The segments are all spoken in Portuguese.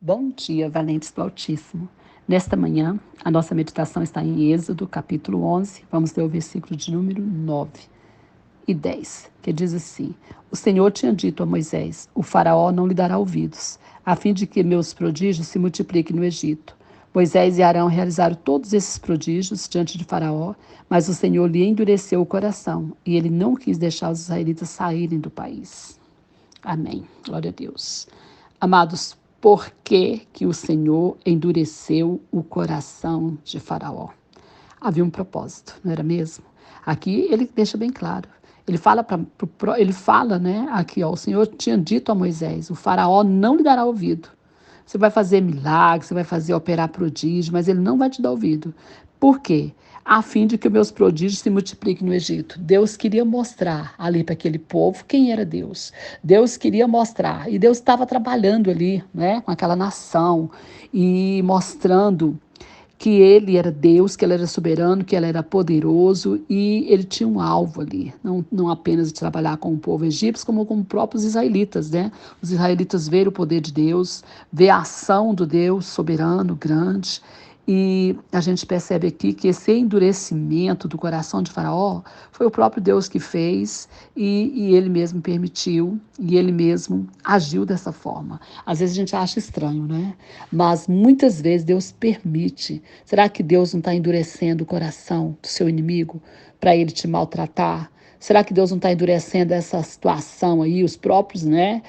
Bom dia, valentes do Altíssimo. Nesta manhã, a nossa meditação está em Êxodo, capítulo 11. Vamos ler o versículo de número 9 e 10, que diz assim: O Senhor tinha dito a Moisés: o faraó não lhe dará ouvidos, a fim de que meus prodígios se multipliquem no Egito. Moisés e Arão realizaram todos esses prodígios diante de Faraó, mas o Senhor lhe endureceu o coração, e ele não quis deixar os israelitas saírem do país. Amém. Glória a Deus. Amados, por que o Senhor endureceu o coração de Faraó? Havia um propósito, não era mesmo? Aqui ele deixa bem claro. Ele fala, né? Aqui, ó, o Senhor tinha dito a Moisés: o Faraó não lhe dará ouvido. Você vai fazer milagres, você vai fazer operar prodígio, mas ele não vai te dar ouvido. Por quê? A fim de que os meus prodígios se multipliquem no Egito. Deus queria mostrar ali para aquele povo quem era Deus. Deus queria mostrar. E Deus estava trabalhando ali, né, com aquela nação e mostrando que ele era Deus, que ele era soberano, que ele era poderoso e ele tinha um alvo ali, não apenas de trabalhar com o povo egípcio, como com os próprios israelitas, né? Os israelitas veem o poder de Deus, vê a ação do Deus soberano, grande, e a gente percebe aqui que esse endurecimento do coração de Faraó foi o próprio Deus que fez e ele mesmo permitiu e ele mesmo agiu dessa forma. Às vezes a gente acha estranho, né? Mas muitas vezes Deus permite. Será que Deus não está endurecendo o coração do seu inimigo para ele te maltratar? Será que Deus não está endurecendo essa situação aí, os próprios, né?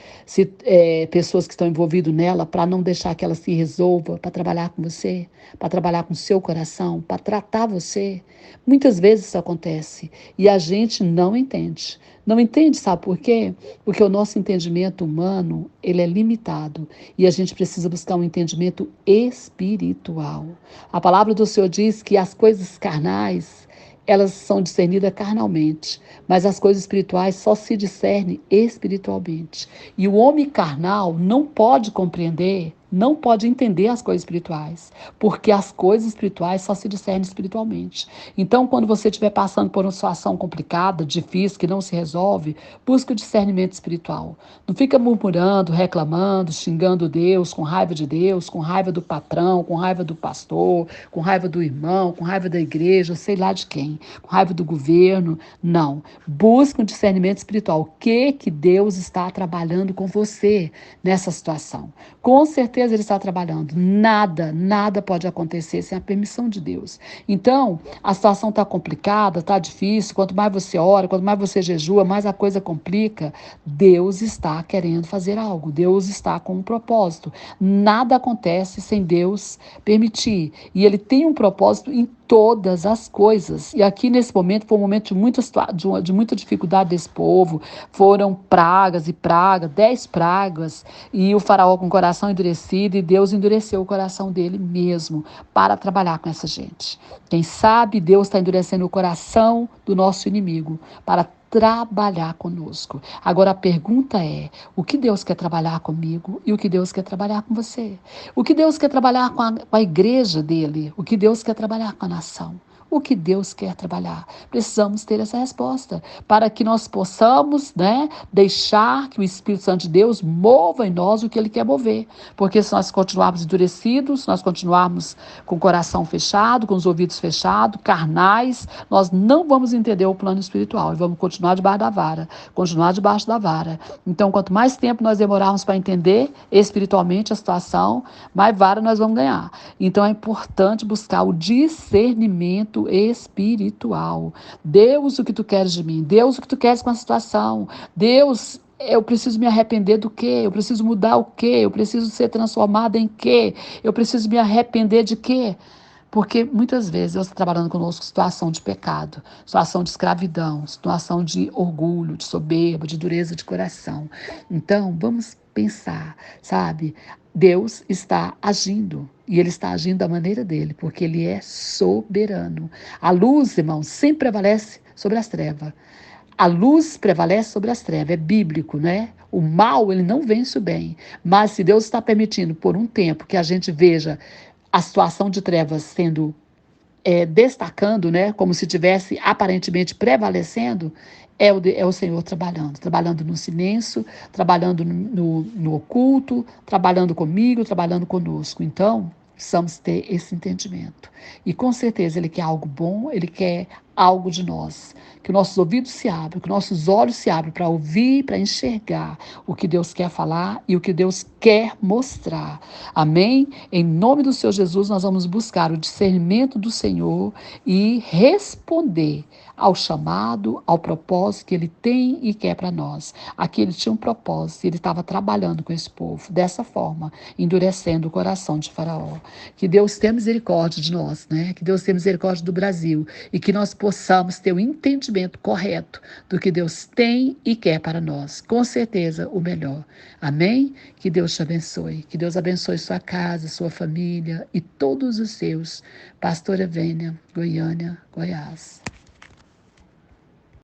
Pessoas que estão envolvidas nela, para não deixar que ela se resolva, para trabalhar com você, para trabalhar com o seu coração, para tratar você? Muitas vezes isso acontece e a gente não entende. Não entende, sabe por quê? Porque o nosso entendimento humano, ele é limitado e a gente precisa buscar um entendimento espiritual. A palavra do Senhor diz que as coisas carnais, elas são discernidas carnalmente, mas as coisas espirituais só se discernem espiritualmente. E o homem carnal não pode compreender, não pode entender as coisas espirituais, porque as coisas espirituais só se discernem espiritualmente. Então, quando você estiver passando por uma situação complicada, difícil, que não se resolve, busque o discernimento espiritual. Não fica murmurando, reclamando, xingando Deus, com raiva de Deus, com raiva do patrão, com raiva do pastor, com raiva do irmão, com raiva da igreja, sei lá de quem, com raiva do governo. Não. Busque um discernimento espiritual. O que Deus está trabalhando com você nessa situação? Com certeza Ele está trabalhando. Nada pode acontecer sem a permissão de Deus. Então, a situação está complicada, está difícil. Quanto mais você ora, quanto mais você jejua, mais a coisa complica. Deus está querendo fazer algo. Deus está com um propósito. Nada acontece sem Deus permitir. E Ele tem um propósito em todas as coisas. E aqui nesse momento foi um momento de muita dificuldade desse povo. Foram pragas e pragas, 10 pragas, e o faraó com o coração endurecido, e Deus endureceu o coração dele mesmo para trabalhar com essa gente. Quem sabe Deus está endurecendo o coração do nosso inimigo para trabalhar conosco. Agora a pergunta é: o que Deus quer trabalhar comigo e o que Deus quer trabalhar com você? O que Deus quer trabalhar com a igreja dele? O que Deus quer trabalhar com a nação? O que Deus quer trabalhar? Precisamos ter essa resposta para que nós possamos, né, deixar que o Espírito Santo de Deus mova em nós o que Ele quer mover. Porque se nós continuarmos endurecidos, se nós continuarmos com o coração fechado, com os ouvidos fechados, carnais, nós não vamos entender o plano espiritual e vamos continuar debaixo da vara, continuar debaixo da vara. Então, quanto mais tempo nós demorarmos para entender espiritualmente a situação, mais vara nós vamos ganhar. Então, é importante buscar o discernimento espiritual. Deus, o que tu queres de mim? Deus, o que tu queres com a situação? Deus, eu preciso me arrepender do quê? Eu preciso mudar o quê? Eu preciso ser transformada em quê? Eu preciso me arrepender de quê? Porque muitas vezes Deus está trabalhando conosco situação de pecado, situação de escravidão, situação de orgulho, de soberba, de dureza de coração. Então, vamos pensar, sabe? Deus está agindo. E Ele está agindo da maneira dele, porque Ele é soberano. A luz, irmão, sempre prevalece sobre as trevas. A luz prevalece sobre as trevas, é bíblico, né? O mal, ele não vence o bem. Mas se Deus está permitindo por um tempo que a gente veja a situação de trevas sendo destacando, né, como se tivesse aparentemente prevalecendo, é o Senhor trabalhando no silêncio, trabalhando no oculto, trabalhando comigo, trabalhando conosco. Então, precisamos ter esse entendimento. E com certeza Ele quer algo bom, Ele quer algo de nós. Que nossos ouvidos se abram, que nossos olhos se abram para ouvir, para enxergar o que Deus quer falar e o que Deus quer mostrar. Amém? Em nome do Senhor Jesus, nós vamos buscar o discernimento do Senhor e responder ao chamado, ao propósito que Ele tem e quer para nós. Aqui Ele tinha um propósito, Ele estava trabalhando com esse povo dessa forma, endurecendo o coração de Faraó. Que Deus tenha misericórdia de nós, né? Que Deus tenha misericórdia do Brasil e que nós possamos ter o entendimento correto do que Deus tem e quer para nós. Com certeza, o melhor. Amém? Que Deus te abençoe. Que Deus abençoe sua casa, sua família e todos os seus. Pastora Vênia, Goiânia, Goiás.